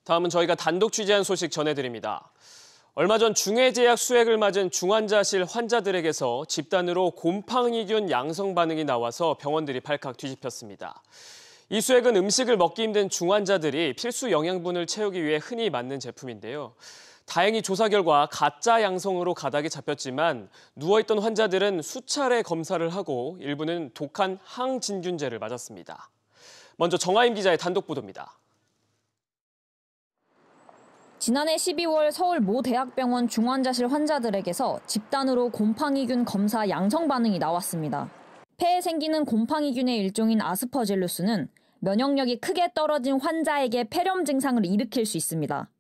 다음은 저희가 단독 취재한 소식 전해드립니다. 얼마 전 중해제약 수액을 맞은 중환자실 환자들에게서 집단으로 곰팡이균 양성 반응이 나와서 병원들이 발칵 뒤집혔습니다. 이 수액은 음식을 먹기 힘든 중환자들이 필수 영양분을 채우기 위해 흔히 맞는 제품인데요. 다행히 조사 결과 가짜 양성으로 가닥이 잡혔지만 누워있던 환자들은 수차례 검사를 하고 일부는 독한 항진균제를 맞았습니다. 먼저 정하임 기자의 단독 보도입니다. 지난해 12월 서울 모 대학병원 중환자실 환자들에게서 집단으로 곰팡이균 검사 양성 반응이 나왔습니다. 폐에 생기는 곰팡이균의 일종인 아스퍼질루스는 면역력이 크게 떨어진 환자에게 폐렴 증상을 일으킬 수 있습니다.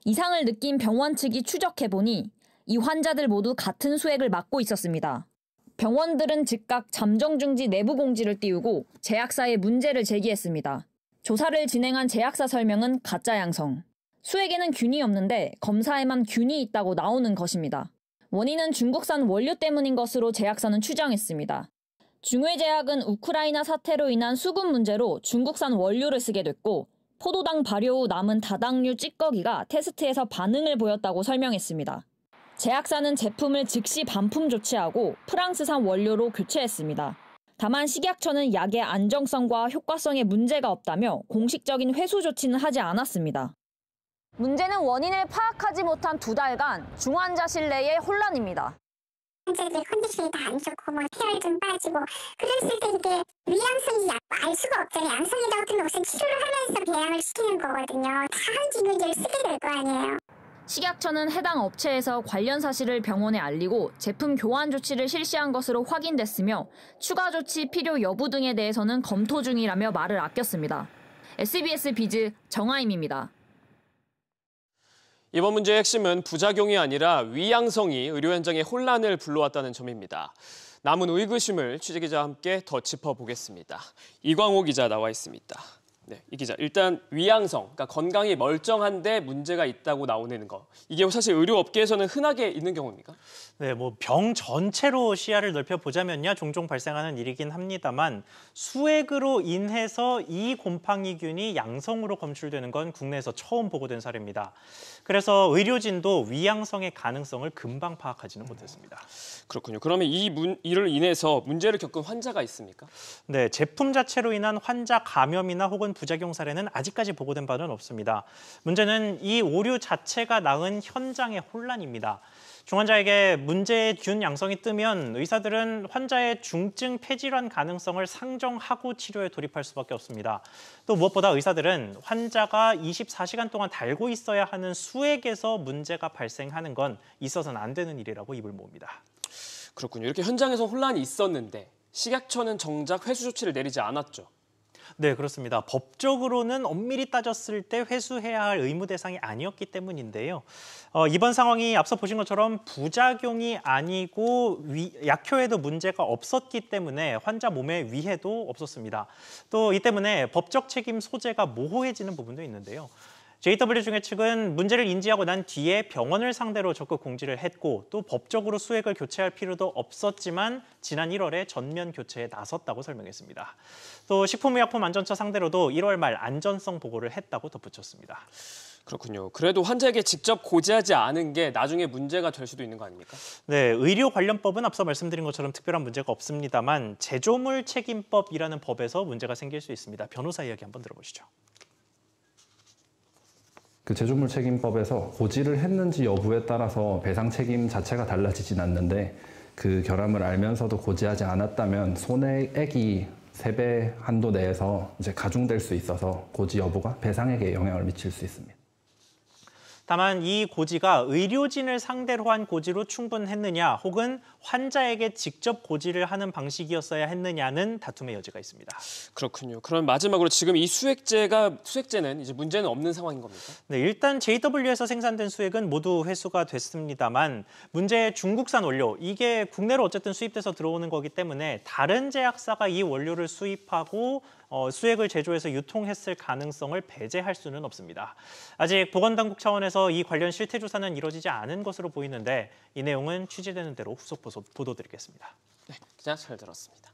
이상을 느낀 병원 측이 추적해보니 이 환자들 모두 같은 수액을 맞고 있었습니다. 병원들은 즉각 잠정중지 내부 공지를 띄우고 제약사에 문제를 제기했습니다. 조사를 진행한 제약사 설명은 가짜 양성. 수액에는 균이 없는데 검사에만 균이 있다고 나오는 것입니다. 원인은 중국산 원료 때문인 것으로 제약사는 추정했습니다. 중해제약은 우크라이나 사태로 인한 수급 문제로 중국산 원료를 쓰게 됐고 포도당 발효 후 남은 다당류 찌꺼기가 테스트에서 반응을 보였다고 설명했습니다. 제약사는 제품을 즉시 반품 조치하고 프랑스산 원료로 교체했습니다. 다만 식약처는 약의 안정성과 효과성에 문제가 없다며 공식적인 회수 조치는 하지 않았습니다. 문제는 원인을 파악하지 못한 2달간 중환자실 내의 혼란입니다. 환자들 컨디션이 다 안 좋고 폐활 좀 빠지고 그랬을 때 이게 위양성이 알 수가 없잖아요. 양성이다 같은 것은 치료를 하면서 배양을 시키는 거거든요. 다 항진균제를 쓰게 될 거 아니에요. 식약처는 해당 업체에서 관련 사실을 병원에 알리고 제품 교환 조치를 실시한 것으로 확인됐으며 추가 조치 필요 여부 등에 대해서는 검토 중이라며 말을 아꼈습니다. SBS 비즈 정하임입니다. 이번 문제의 핵심은 부작용이 아니라 위양성이 의료 현장에 혼란을 불러왔다는 점입니다. 남은 의구심을 취재기자와 함께 더 짚어보겠습니다. 이광호 기자 나와 있습니다. 네, 이 기자, 일단 위양성, 그러니까 건강이 멀쩡한데 문제가 있다고 나오는 거. 이게 사실 의료업계에서는 흔하게 있는 경우입니까? 네, 병 전체로 시야를 넓혀보자면요, 종종 발생하는 일이긴 합니다만 수액으로 인해서 이 곰팡이균이 양성으로 검출되는 건 국내에서 처음 보고된 사례입니다. 그래서 의료진도 위양성의 가능성을 금방 파악하지는 못했습니다. 그렇군요. 그러면 이를 인해서 문제를 겪은 환자가 있습니까? 네, 제품 자체로 인한 환자 감염이나 혹은 부작용 사례는 아직까지 보고된 바는 없습니다. 문제는 이 오류 자체가 낳은 현장의 혼란입니다. 중환자에게 문제의 균 양성이 뜨면 의사들은 환자의 중증 폐질환 가능성을 상정하고 치료에 돌입할 수밖에 없습니다. 또 무엇보다 의사들은 환자가 24시간 동안 달고 있어야 하는 수액에서 문제가 발생하는 건 있어서는 안 되는 일이라고 입을 모읍니다. 그렇군요. 이렇게 현장에서 혼란이 있었는데 식약처는 정작 회수 조치를 내리지 않았죠. 네, 그렇습니다. 법적으로는 엄밀히 따졌을 때 회수해야 할 의무 대상이 아니었기 때문인데요. 이번 상황이 앞서 보신 것처럼 부작용이 아니고 약효에도 문제가 없었기 때문에 환자 몸에 위해도 없었습니다. 또 이 때문에 법적 책임 소재가 모호해지는 부분도 있는데요. JW 중해 측은 문제를 인지하고 난 뒤에 병원을 상대로 적극 공지를 했고 또 법적으로 수액을 교체할 필요도 없었지만 지난 1월에 전면 교체에 나섰다고 설명했습니다. 또 식품의약품안전처 상대로도 1월 말 안전성 보고를 했다고 덧붙였습니다. 그렇군요. 그래도 환자에게 직접 고지하지 않은 게 나중에 문제가 될 수도 있는 거 아닙니까? 네, 의료관련법은 앞서 말씀드린 것처럼 특별한 문제가 없습니다만 제조물 책임법이라는 법에서 문제가 생길 수 있습니다. 변호사 이야기 한번 들어보시죠. 그 제조물 책임법에서 고지를 했는지 여부에 따라서 배상 책임 자체가 달라지진 않는데 그 결함을 알면서도 고지하지 않았다면 손해액이 3배 한도 내에서 이제 가중될 수 있어서 고지 여부가 배상액에 영향을 미칠 수 있습니다. 다만 이 고지가 의료진을 상대로 한 고지로 충분했느냐 혹은 환자에게 직접 고지를 하는 방식이었어야 했느냐는 다툼의 여지가 있습니다. 그렇군요. 그럼 마지막으로 지금 이 수액제는 이제 문제는 없는 상황인 겁니까? 네, 일단 JW에서 생산된 수액은 모두 회수가 됐습니다만 문제의 중국산 원료, 이게 국내로 어쨌든 수입돼서 들어오는 거기 때문에 다른 제약사가 이 원료를 수입하고 수액을 제조해서 유통했을 가능성을 배제할 수는 없습니다. 아직 보건당국 차원에서 이 관련 실태 조사는 이루어지지 않은 것으로 보이는데 이 내용은 취재되는 대로 후속 보도드리겠습니다. 네, 기자 잘 들었습니다.